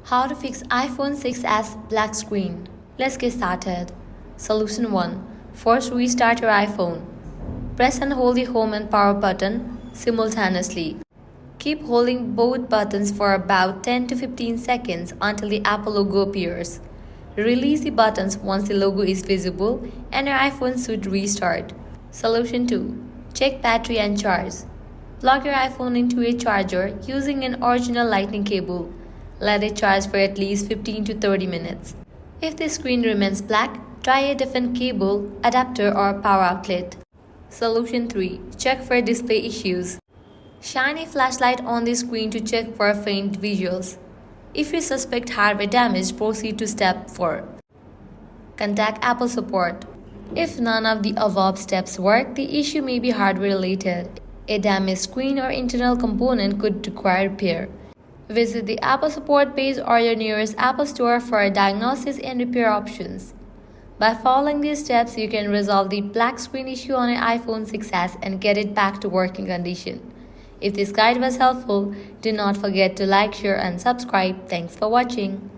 How to fix iPhone 6s black screen. Let's get started. Solution 1. First, restart your iPhone. Press and hold the home and power button simultaneously. Keep holding both buttons for about 10 to 15 seconds until the Apple logo appears. Release the buttons once the logo is visible and your iPhone should restart. Solution 2. Check battery and charge. Plug your iPhone into a charger using an original lightning cable. Let it charge for at least 15 to 30 minutes. If the screen remains black, try a different cable, adapter or power outlet. Solution 3. Check for display issues. Shine a flashlight on the screen to check for faint visuals. If you suspect hardware damage, proceed to step 4. Contact Apple support. If none of the above steps work, the issue may be hardware related. A damaged screen or internal component could require repair. Visit the Apple support page or your nearest Apple store for a diagnosis and repair options. By following these steps, you can resolve the black screen issue on an iPhone 6s and get it back to working condition. If this guide was helpful, do not forget to like, share and subscribe. Thanks for watching.